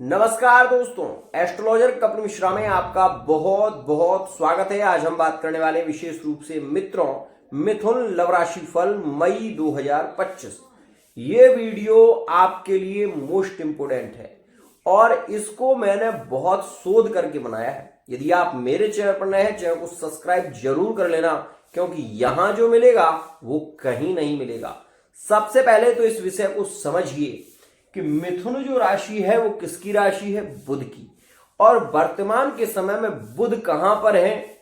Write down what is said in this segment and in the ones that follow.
नमस्कार दोस्तों, एस्ट्रोलॉजर कपिल मिश्रा में आपका बहुत बहुत स्वागत है। आज हम बात करने वाले विशेष रूप से मित्रों मिथुन लव राशि फल मई 2025। ये वीडियो आपके लिए मोस्ट इंपोर्टेंट है और इसको मैंने बहुत शोध करके बनाया है। यदि आप मेरे चैनल पर नए हैं, चैनल को सब्सक्राइब जरूर कर लेना, क्योंकि यहां जो मिलेगा वो कहीं नहीं मिलेगा। सबसे पहले तो इस विषय को समझिए कि मिथुन जो राशि है वो किसकी राशि है? बुध की। और वर्तमान के समय में बुध कहां पर है?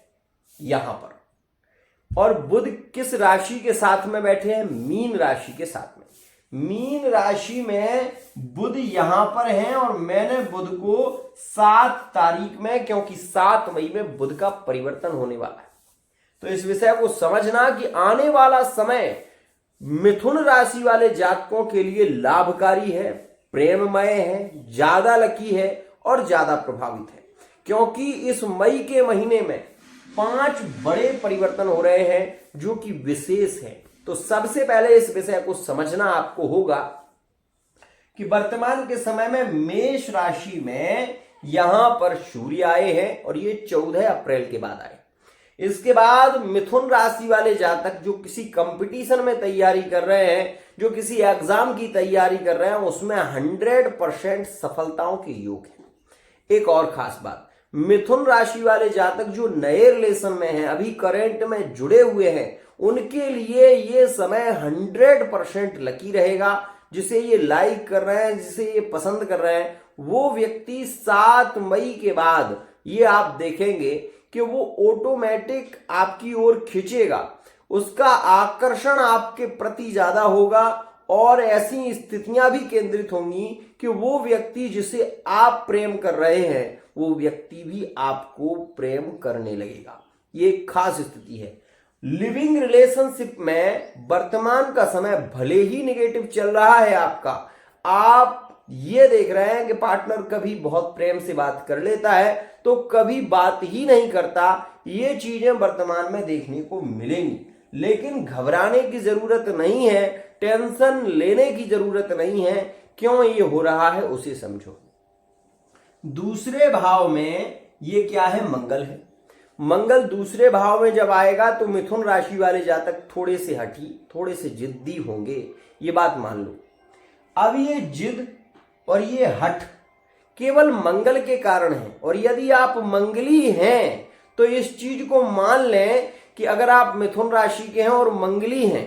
यहां पर। और बुध किस राशि के साथ में बैठे हैं? मीन राशि के साथ में। मीन राशि में बुध यहां पर है और मैंने बुध को 7 तारीख में, क्योंकि 7 मई में बुध का परिवर्तन होने वाला है, तो इस विषय को समझना कि आने वाला समय मिथुन राशि वाले जातकों के लिए लाभकारी है, प्रेममय है, ज्यादा लकी है और ज्यादा प्रभावित है, क्योंकि इस मई के महीने में 5 बड़े परिवर्तन हो रहे हैं जो कि विशेष है। तो सबसे पहले इस विषय को समझना आपको होगा कि वर्तमान के समय में मेष राशि में यहां पर सूर्य आए हैं और ये 14 अप्रैल के बाद आए। इसके बाद मिथुन राशि वाले जातक जो किसी कंपटीशन में तैयारी कर रहे हैं, जो किसी एग्जाम की तैयारी कर रहे हैं, उसमें 100% सफलताओं के योग है। एक और खास बात, मिथुन राशि वाले जातक जो नए रिलेशन में हैं, अभी करंट में जुड़े हुए हैं, उनके लिए ये समय 100% लकी रहेगा। जिसे ये लाइक कर रहे हैं, जिसे ये पसंद कर रहे हैं, वो व्यक्ति 7 मई के बाद ये आप देखेंगे कि वो ऑटोमेटिक आपकी ओर खींचेगा, उसका आकर्षण आपके प्रति ज्यादा होगा और ऐसी स्थितियां भी केंद्रित होंगी कि वो व्यक्ति जिसे आप प्रेम कर रहे हैं वो व्यक्ति भी आपको प्रेम करने लगेगा। ये एक खास स्थिति है। लिविंग रिलेशनशिप में वर्तमान का समय भले ही नेगेटिव चल रहा है आपका, आप ये देख रहे हैं कि पार्टनर कभी बहुत प्रेम से बात कर लेता है तो कभी बात ही नहीं करता, ये चीजें वर्तमान में देखने को मिलेंगी। लेकिन घबराने की जरूरत नहीं है, टेंशन लेने की जरूरत नहीं है। क्यों ये हो रहा है उसे समझो। दूसरे भाव में ये क्या है? मंगल है। मंगल दूसरे भाव में जब आएगा तो मिथुन राशि वाले जातक थोड़े से हठी, थोड़े से जिद्दी होंगे, ये बात मान लो। अब ये जिद और ये हठ केवल मंगल के कारण है, और यदि आप मंगली हैं तो इस चीज को मान लें कि अगर आप मिथुन राशि के हैं और मंगली हैं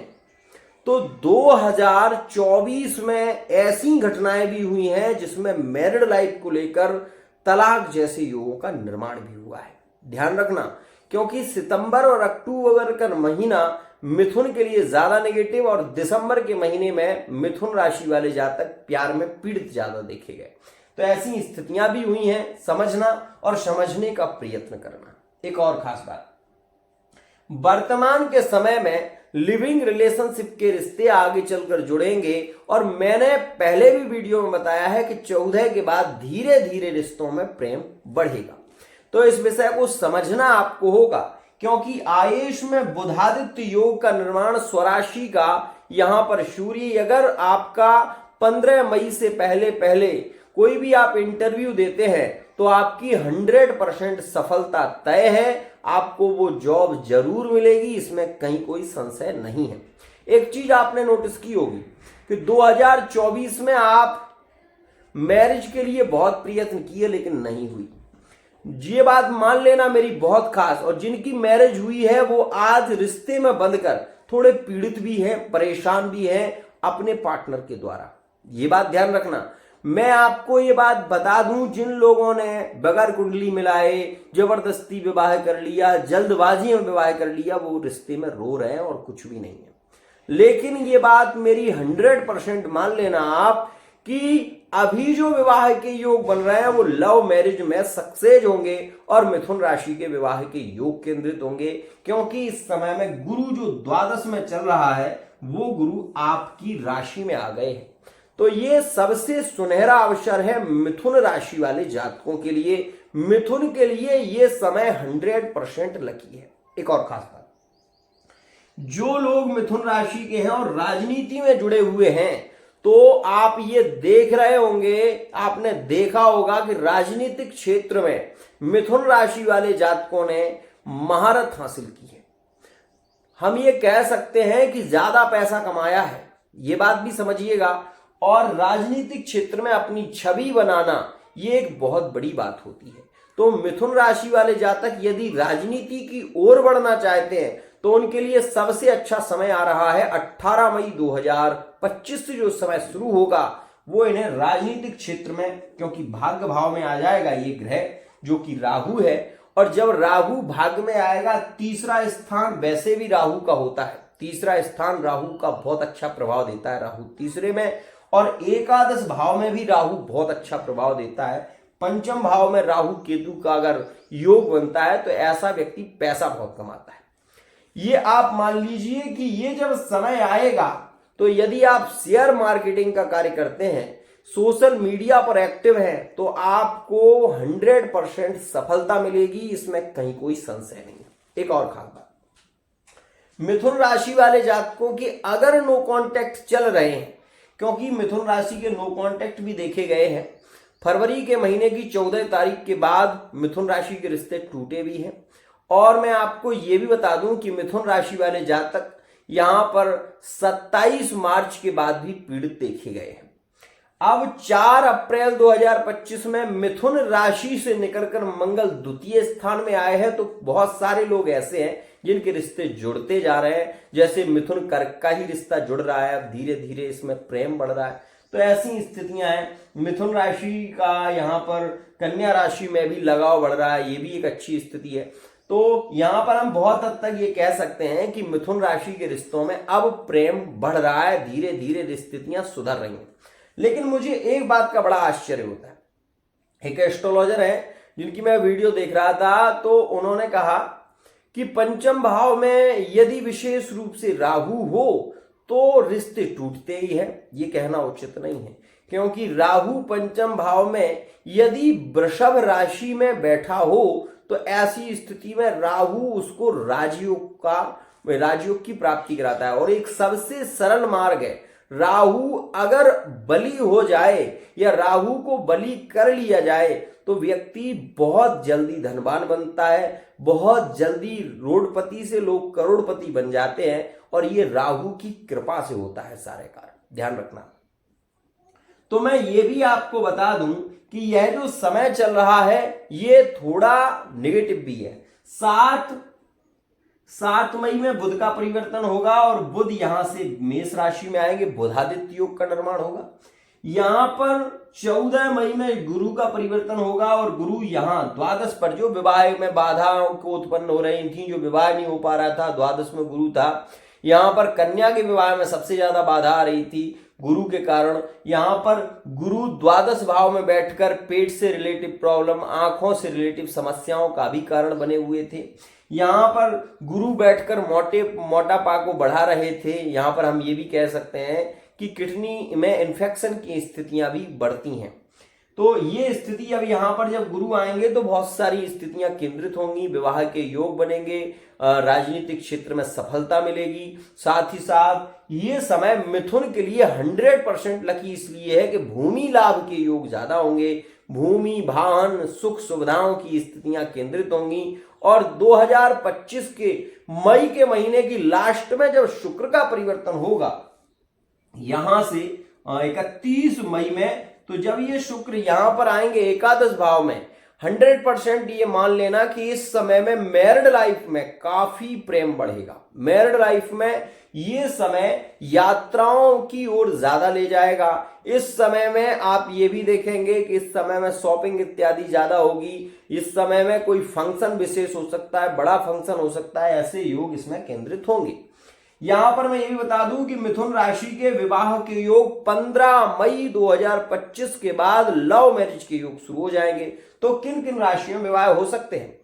तो 2024 में ऐसी घटनाएं भी हुई हैं जिसमें मैरिड लाइफ को लेकर तलाक जैसे योगों का निर्माण भी हुआ है। ध्यान रखना, क्योंकि सितंबर और अक्टूबर का महीना मिथुन के लिए ज्यादा नेगेटिव और दिसंबर के महीने में मिथुन राशि वाले जातक प्यार में पीड़ित ज्यादा देखे गए। तो ऐसी स्थितियां भी हुई हैं, समझना और समझने का प्रयत्न करना। एक और खास बात, वर्तमान के समय में लिविंग रिलेशनशिप के रिश्ते आगे चलकर जुड़ेंगे और मैंने पहले भी वीडियो में बताया है कि 14 के बाद धीरे धीरे रिश्तों में प्रेम बढ़ेगा। तो इस विषय को समझना आपको होगा, क्योंकि आयुष में बुधादित्य योग का निर्माण स्वराशि का यहां पर सूर्य, अगर आपका 15 मई से पहले पहले कोई भी आप इंटरव्यू देते हैं तो आपकी 100% सफलता तय है, आपको वो जॉब जरूर मिलेगी, इसमें कहीं कोई संशय नहीं है। एक चीज आपने नोटिस की होगी कि 2024 में आप मैरिज के लिए बहुत प्रयत्न किए लेकिन नहीं हुई। ये बात मान लेना मेरी बहुत खास, और जिनकी मैरिज हुई है वो आज रिश्ते में बंधकर थोड़े पीड़ित भी हैं, परेशान भी हैं अपने पार्टनर के द्वारा। ये बात ध्यान रखना। मैं आपको ये बात बता दूं, जिन लोगों ने बगैर कुंडली मिलाए जबरदस्ती विवाह कर लिया, जल्दबाजी में विवाह कर लिया, वो रिश्ते में रो रहे हैं और कुछ भी नहीं है। लेकिन ये बात मेरी 100% मान लेना आप कि अभी जो विवाह के योग बन रहे हैं वो लव मैरिज में सक्सेस होंगे और मिथुन राशि के विवाह के योग केंद्रित होंगे, क्योंकि इस समय में गुरु जो द्वादश में चल रहा है वो गुरु आपकी राशि में आ गए हैं। तो ये सबसे सुनहरा अवसर है मिथुन राशि वाले जातकों के लिए। मिथुन के लिए ये समय 100% लकी है। एक और खास बात, जो लोग मिथुन राशि के हैं और राजनीति में जुड़े हुए हैं तो आप ये देख रहे होंगे, आपने देखा होगा कि राजनीतिक क्षेत्र में मिथुन राशि वाले जातकों ने महारत हासिल की है। हम ये कह सकते हैं कि ज्यादा पैसा कमाया है, ये बात भी समझिएगा। और राजनीतिक क्षेत्र में अपनी छवि बनाना ये एक बहुत बड़ी बात होती है। तो मिथुन राशि वाले जातक यदि राजनीति की ओर बढ़ना चाहते हैं तो उनके लिए सबसे अच्छा समय आ रहा है 18 मई 2025 से जो समय शुरू होगा वो इन्हें राजनीतिक क्षेत्र में, क्योंकि भाग्य भाव में आ जाएगा ये ग्रह जो कि राहु है। और जब राहु भाग्य में आएगा, तीसरा स्थान वैसे भी राहु का होता है, तीसरा स्थान राहु का बहुत अच्छा प्रभाव देता है, राहु तीसरे में। और एकादश भाव में भी राहु बहुत अच्छा प्रभाव देता है। पंचम भाव में राहु केतु का अगर योग बनता है तो ऐसा व्यक्ति पैसा बहुत कमाता है। ये आप मान लीजिए कि ये जब समय आएगा तो यदि आप शेयर मार्केटिंग का कार्य करते हैं, सोशल मीडिया पर एक्टिव हैं, तो आपको 100% सफलता मिलेगी, इसमें कहीं कोई संशय नहीं है। एक और खास बात, मिथुन राशि वाले जातकों की अगर नो कांटेक्ट चल रहे हैं, क्योंकि मिथुन राशि के नो कांटेक्ट भी देखे गए हैं, फरवरी के महीने की 14 तारीख के बाद मिथुन राशि के रिश्ते टूटे भी हैं। और मैं आपको ये भी बता दूं कि मिथुन राशि वाले जातक यहां पर 27 मार्च के बाद भी पीड़ित देखे गए हैं। अब 4 अप्रैल 2025 में मिथुन राशि से निकलकर मंगल द्वितीय स्थान में आए हैं, तो बहुत सारे लोग ऐसे हैं जिनके रिश्ते जुड़ते जा रहे हैं। जैसे मिथुन कर्क का ही रिश्ता जुड़ रहा है, अब धीरे धीरे इसमें प्रेम बढ़ रहा है। तो ऐसी स्थितियां हैं। मिथुन राशि का यहाँ पर कन्या राशि में भी लगाव बढ़ रहा है, ये भी एक अच्छी स्थिति है। तो यहां पर हम बहुत हद तक ये कह सकते हैं कि मिथुन राशि के रिश्तों में अब प्रेम बढ़ रहा है, धीरे धीरे स्थितियां सुधर रही हैं। लेकिन मुझे एक बात का बड़ा आश्चर्य होता है। एक एस्ट्रोलॉजर है जिनकी मैं वीडियो देख रहा था, तो उन्होंने कहा कि पंचम भाव में यदि विशेष रूप से राहु हो तो रिश्ते टूटते ही है। ये कहना उचित नहीं है, क्योंकि राहु पंचम भाव में यदि वृषभ राशि में बैठा हो तो ऐसी स्थिति में राहु उसको राजयोग की प्राप्ति कराता है। और एक सबसे सरल मार्ग है, राहु अगर बलि हो जाए या राहु को बलि कर लिया जाए तो व्यक्ति बहुत जल्दी धनवान बनता है, बहुत जल्दी रोडपति से लोग करोड़पति बन जाते हैं। और ये राहु की कृपा से होता है सारे कार्य, ध्यान रखना। तो मैं ये भी आपको बता दूं कि यह जो समय चल रहा है ये थोड़ा नेगेटिव भी है। 7 मई में बुध का परिवर्तन होगा और बुध यहां से मेष राशि में आएंगे, बुधादित्य योग का निर्माण होगा। यहां पर 14 मई में गुरु का परिवर्तन होगा और गुरु यहां द्वादश पर, जो विवाह में बाधाओं को उत्पन्न हो रही थी, जो विवाह नहीं हो पा रहा था, द्वादश में गुरु था। यहां पर कन्या के विवाह में सबसे ज्यादा बाधा आ रही थी गुरु के कारण। यहां पर गुरु द्वादश भाव में बैठकर पेट से रिलेटिव प्रॉब्लम, आंखों से रिलेटिव समस्याओं का भी कारण बने हुए थे। यहां पर गुरु बैठकर मोटापा को बढ़ा रहे थे। यहां पर हम ये भी कह सकते हैं कि किडनी में इन्फेक्शन की स्थितियां भी बढ़ती हैं। तो ये स्थिति अब यहाँ पर जब गुरु आएंगे तो बहुत सारी स्थितियां केंद्रित होंगी, विवाह के योग बनेंगे, राजनीतिक क्षेत्र में सफलता मिलेगी। साथ ही साथ ये समय मिथुन के लिए 100% लकी इसलिए है कि भूमि लाभ के योग ज्यादा होंगे, भूमि वाहन सुख सुविधाओं की स्थितियां केंद्रित होंगी। और 2025 के मई के महीने की लास्ट में जब शुक्र का परिवर्तन होगा यहां से 31 मई में, तो जब ये शुक्र यहां पर आएंगे एकादश भाव में, 100% ये मान लेना कि इस समय में मैरिड लाइफ में काफी प्रेम बढ़ेगा। मैरिड लाइफ में ये समय यात्राओं की ओर ज्यादा ले जाएगा। इस समय में आप ये भी देखेंगे कि इस समय में शॉपिंग इत्यादि ज्यादा होगी। इस समय में कोई फंक्शन विशेष हो सकता है, बड़ा फंक्शन हो सकता है, ऐसे योग इसमें केंद्रित होंगे। यहां पर मैं ये भी बता दूं कि मिथुन राशि के विवाह के योग 15 मई 2025 के बाद लव मैरिज के योग शुरू हो जाएंगे। तो किन किन राशियों में विवाह हो सकते हैं?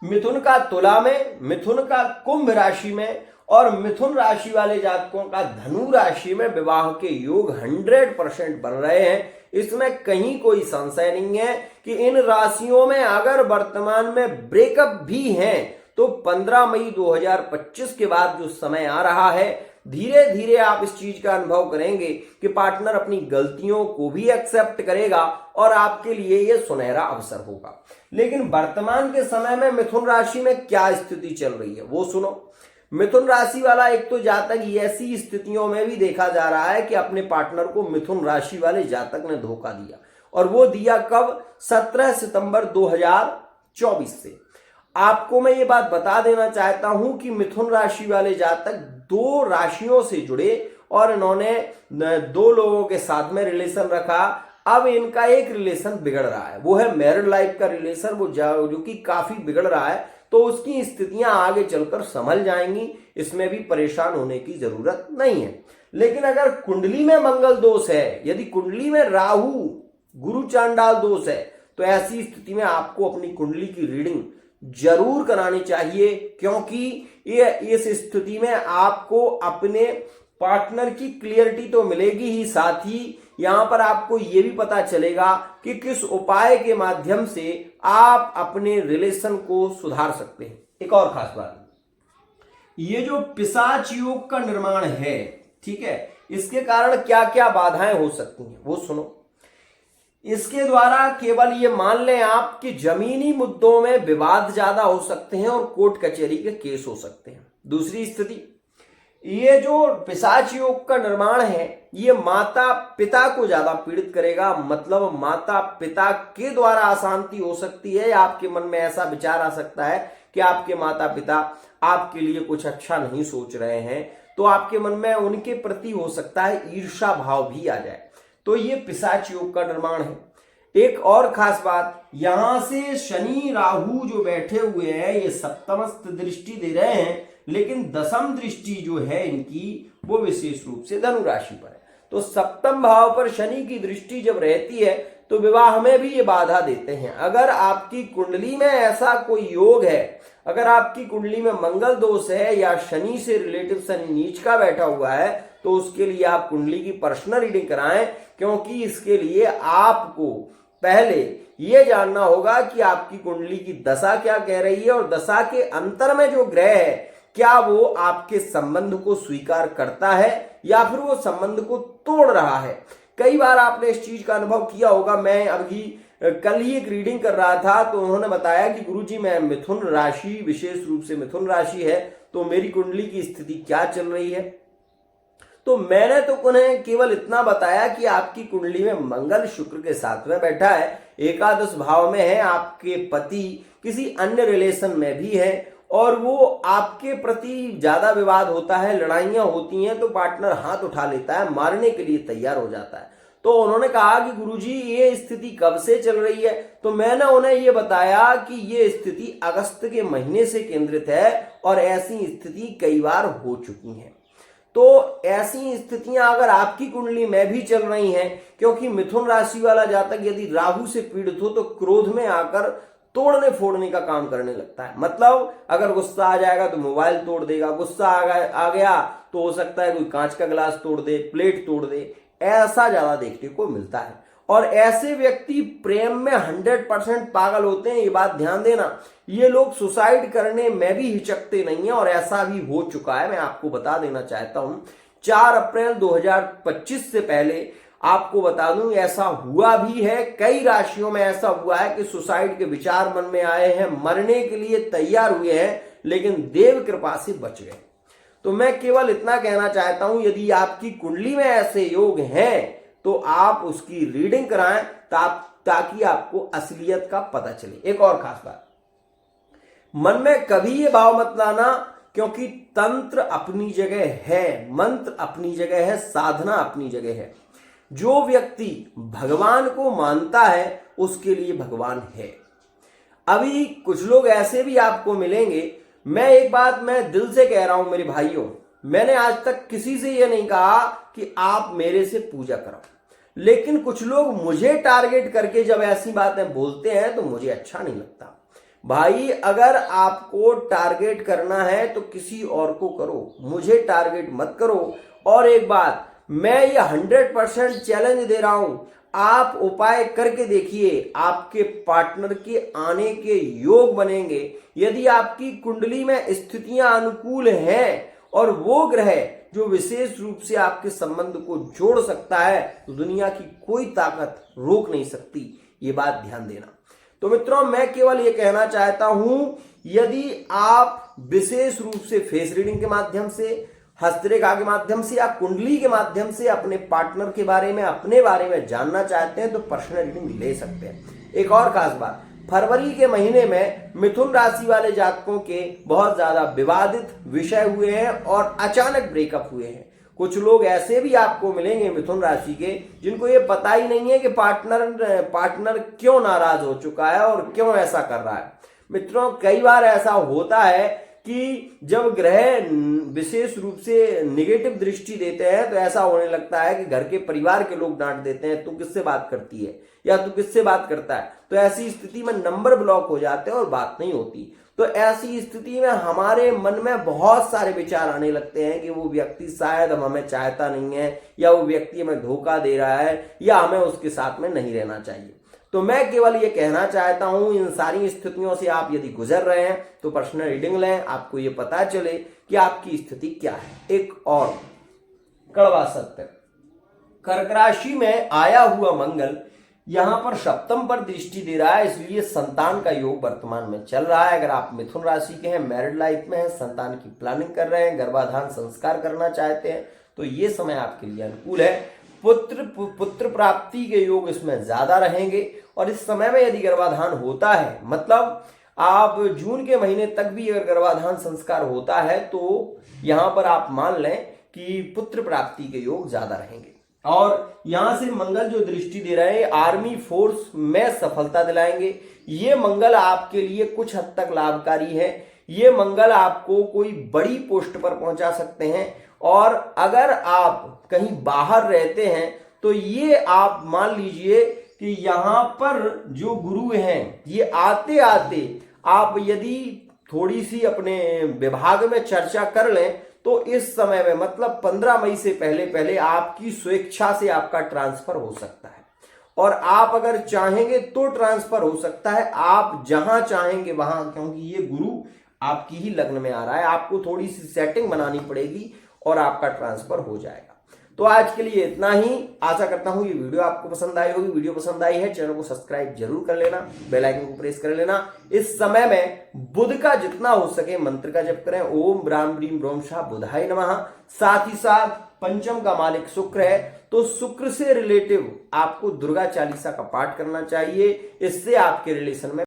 मिथुन का तुला में, मिथुन का कुंभ राशि में और मिथुन राशि वाले जातकों का धनु राशि में विवाह के योग 100% बन रहे हैं। इसमें कहीं कोई संशय नहीं है कि इन राशियों में अगर वर्तमान में ब्रेकअप भी हैं तो 15 मई 2025 के बाद जो समय आ रहा है धीरे धीरे आप इस चीज का अनुभव करेंगे कि पार्टनर अपनी गलतियों को भी एक्सेप्ट करेगा और आपके लिए यह सुनहरा अवसर होगा। लेकिन वर्तमान के समय में मिथुन राशि में क्या स्थिति चल रही है वो सुनो। मिथुन राशि वाला एक तो जातक ऐसी स्थितियों में भी देखा जा रहा है कि अपने पार्टनर को मिथुन राशि वाले जातक ने धोखा दिया, और वो दिया कब? 17 सितंबर 2024 से। आपको मैं ये बात बता देना चाहता हूं कि मिथुन राशि वाले जातक 2 राशियों से जुड़े और इन्होंने 2 लोगों के साथ में रिलेशन रखा। अब इनका एक रिलेशन बिगड़ रहा है, वो है मैरिड लाइफ का रिलेशन, वो जो कि काफी बिगड़ रहा है। तो उसकी स्थितियां आगे चलकर संभल जाएंगी, इसमें भी परेशान होने की जरूरत नहीं है। लेकिन अगर कुंडली में मंगल दोष है, यदि कुंडली में राहु गुरु चांडाल दोष है, तो ऐसी स्थिति में आपको अपनी कुंडली की रीडिंग जरूर करानी चाहिए, क्योंकि ये इस स्थिति में आपको अपने पार्टनर की क्लियरिटी तो मिलेगी ही, साथ ही यहां पर आपको यह भी पता चलेगा कि किस उपाय के माध्यम से आप अपने रिलेशन को सुधार सकते हैं। एक और खास बात, ये जो पिशाच योग का निर्माण है, ठीक है, इसके कारण क्या क्या बाधाएं हो सकती हैं वो सुनो। इसके द्वारा केवल ये मान लें आप कि जमीनी मुद्दों में विवाद ज्यादा हो सकते हैं और कोर्ट कचहरी के केस हो सकते हैं। दूसरी स्थिति, ये जो पिशाच योग का निर्माण है ये माता पिता को ज्यादा पीड़ित करेगा, मतलब माता पिता के द्वारा अशांति हो सकती है, या आपके मन में ऐसा विचार आ सकता है कि आपके माता पिता आपके लिए कुछ अच्छा नहीं सोच रहे हैं, तो आपके मन में उनके प्रति हो सकता है ईर्ष्या भाव भी आ जाए। तो ये पिशाच योग का निर्माण है। एक और खास बात, यहां से शनि राहु जो बैठे हुए हैं ये सप्तमस्थ दृष्टि दे रहे हैं, लेकिन दशम दृष्टि जो है इनकी वो विशेष रूप से धनु राशि पर है। तो सप्तम भाव पर शनि की दृष्टि जब रहती है तो विवाह में भी ये बाधा देते हैं। अगर आपकी कुंडली में ऐसा कोई योग है, अगर आपकी कुंडली में मंगल दोष है या शनि से रिलेटिव शनि नीच का बैठा हुआ है, तो उसके लिए आप कुंडली की पर्सनल रीडिंग कराएं, क्योंकि इसके लिए आपको पहले यह जानना होगा कि आपकी कुंडली की दशा क्या कह रही है और दशा के अंतर में जो ग्रह है क्या वो आपके संबंध को स्वीकार करता है या फिर वो संबंध को तोड़ रहा है। कई बार आपने इस चीज का अनुभव किया होगा। मैं अभी कल ही एक रीडिंग कर रहा था तो उन्होंने बताया कि गुरुजी मैं मिथुन राशि, विशेष रूप से मिथुन राशि है, तो मेरी कुंडली की स्थिति क्या चल रही है। तो मैंने तो उन्हें केवल इतना बताया कि आपकी कुंडली में मंगल शुक्र के साथ में बैठा है, एकादश भाव में है, आपके पति किसी अन्य रिलेशन में भी है और वो आपके प्रति ज्यादा विवाद होता है, लड़ाइयां होती हैं तो पार्टनर हाथ उठा लेता है, मारने के लिए तैयार हो जाता है। तो उन्होंने कहा कि गुरुजी ये स्थिति कब से चल रही है, तो मैंने उन्हें ये बताया कि ये स्थिति अगस्त के महीने से केंद्रित है और ऐसी स्थिति कई बार हो चुकी है। तो ऐसी स्थितियां अगर आपकी कुंडली में भी चल रही हैं, क्योंकि मिथुन राशि वाला जातक यदि राहु से पीड़ित हो तो क्रोध में आकर तोड़ने फोड़ने का काम करने लगता है। मतलब अगर गुस्सा आ जाएगा तो मोबाइल तोड़ देगा, गुस्सा आ गया तो हो सकता है कोई कांच का गिलास तोड़ दे, प्लेट तोड़ दे, ऐसा ज्यादा देखने को मिलता है। और ऐसे व्यक्ति प्रेम में 100% पागल होते हैं, ये बात ध्यान देना। ये लोग सुसाइड करने में भी हिचकते नहीं है और ऐसा भी हो चुका है। मैं आपको बता देना चाहता हूं 4 अप्रैल 2025 से पहले आपको बता दूं ऐसा हुआ भी है। कई राशियों में ऐसा हुआ है कि सुसाइड के विचार मन में आए हैं, मरने के लिए तैयार हुए हैं, लेकिन देव कृपा से बच गए। तो मैं केवल इतना कहना चाहता हूं, यदि आपकी कुंडली में ऐसे योग हैं तो आप उसकी रीडिंग कराएं ताकि आपको असलियत का पता चले। एक और खास बात, मन में कभी ये भाव मत लाना, क्योंकि तंत्र अपनी जगह है, मंत्र अपनी जगह है, साधना अपनी जगह है। जो व्यक्ति भगवान को मानता है उसके लिए भगवान है। अभी कुछ लोग ऐसे भी आपको मिलेंगे, मैं एक बात मैं दिल से कह रहा हूं मेरे भाइयों, मैंने आज तक किसी से यह नहीं कहा कि आप मेरे से पूजा करो, लेकिन कुछ लोग मुझे टारगेट करके जब ऐसी बातें बोलते हैं तो मुझे अच्छा नहीं लगता। भाई अगर आपको टारगेट करना है तो किसी और को करो, मुझे टारगेट मत करो। और एक बात मैं ये 100% चैलेंज दे रहा हूं, आप उपाय करके देखिए, आपके पार्टनर के आने के योग बनेंगे। यदि आपकी कुंडली में स्थितियां अनुकूल हैं और वो ग्रह जो विशेष रूप से आपके संबंध को जोड़ सकता है, तो दुनिया की कोई ताकत रोक नहीं सकती। ये बात ध्यान देना। तो मित्रों, मैं केवल ये कहना चाहता हूं, यदि आप विशेष रूप से फेस रीडिंग के माध्यम से, हस्तरेखा के माध्यम से या कुंडली के माध्यम से अपने पार्टनर के बारे में, अपने बारे में जानना चाहते हैं, तो पर्सनल रीडिंग ले सकते हैं। एक और खास बात, फरवरी के महीने में मिथुन राशि वाले जातकों के बहुत ज्यादा विवादित विषय हुए हैं और अचानक ब्रेकअप हुए हैं। कुछ लोग ऐसे भी आपको मिलेंगे मिथुन राशि के, जिनको ये पता ही नहीं है कि पार्टनर क्यों नाराज हो चुका है और क्यों ऐसा कर रहा है। मित्रों, कई बार ऐसा होता है कि जब ग्रह विशेष रूप से निगेटिव दृष्टि देते हैं, तो ऐसा होने लगता है कि घर के परिवार के लोग डांट देते हैं, तू किससे बात करती है या तू किससे बात करता है। तो ऐसी स्थिति में नंबर ब्लॉक हो जाते हैं और बात नहीं होती। तो ऐसी स्थिति में हमारे मन में बहुत सारे विचार आने लगते हैं कि वो व्यक्ति शायद हमें चाहता नहीं है, या वो व्यक्ति हमें धोखा दे रहा है, या हमें उसके साथ में नहीं रहना चाहिए। तो मैं केवल ये कहना चाहता हूं, इन सारी स्थितियों से आप यदि गुजर रहे हैं तो पर्सनल रीडिंग लें, आपको ये पता चले कि आपकी स्थिति क्या है। एक और कड़वा सत्य, कर्क राशि में आया हुआ मंगल यहां पर सप्तम पर दृष्टि दे रहा है, इसलिए संतान का योग वर्तमान में चल रहा है। अगर आप मिथुन राशि के हैं, मैरिड लाइफ में हैं, संतान की प्लानिंग कर रहे हैं, गर्भाधान संस्कार करना चाहते हैं, तो ये समय आपके लिए अनुकूल है। पुत्र प्राप्ति के योग इसमें ज्यादा रहेंगे। और इस समय में यदि गर्भाधान होता है, मतलब आप जून के महीने तक भी अगर गर्भाधान संस्कार होता है, तो यहां पर आप मान लें कि पुत्र प्राप्ति के योग ज्यादा रहेंगे। और यहां से मंगल जो दृष्टि दे रहे हैं, आर्मी फोर्स में सफलता दिलाएंगे। ये मंगल आपके लिए कुछ हद तक लाभकारी है। ये मंगल आपको कोई बड़ी पोस्ट पर पहुंचा सकते हैं। और अगर आप कहीं बाहर रहते हैं, तो ये आप मान लीजिए कि यहां पर जो गुरु हैं, ये आते आते आप यदि थोड़ी सी अपने विभाग में चर्चा कर लें, तो इस समय में मतलब 15 मई से पहले पहले आपकी स्वेच्छा से आपका ट्रांसफर हो सकता है। और आप अगर चाहेंगे तो ट्रांसफर हो सकता है, आप जहां चाहेंगे वहां, क्योंकि ये गुरु आपकी ही लग्न में आ रहा है। आपको थोड़ी सी सेटिंग बनानी पड़ेगी और आपका ट्रांसफर हो जाएगा। तो आज के लिए इतना ही। आशा करता हूं ये वीडियो आपको पसंद आई होगी। वीडियो पसंद आई है, चैनल को सब्सक्राइब जरूर कर लेना, बेल आइकन को प्रेस कर लेना। इस समय में बुध का जितना हो सके मंत्र का जप करें, ओम ब्राह्म ब्रीम ब्रोम शाह बुधाय नमः। साथ ही साथ पंचम का मालिक शुक्र है, तो शुक्र से रिलेटिव आपको दुर्गा चालीसा का पाठ करना चाहिए। इससे आपके रिलेशन में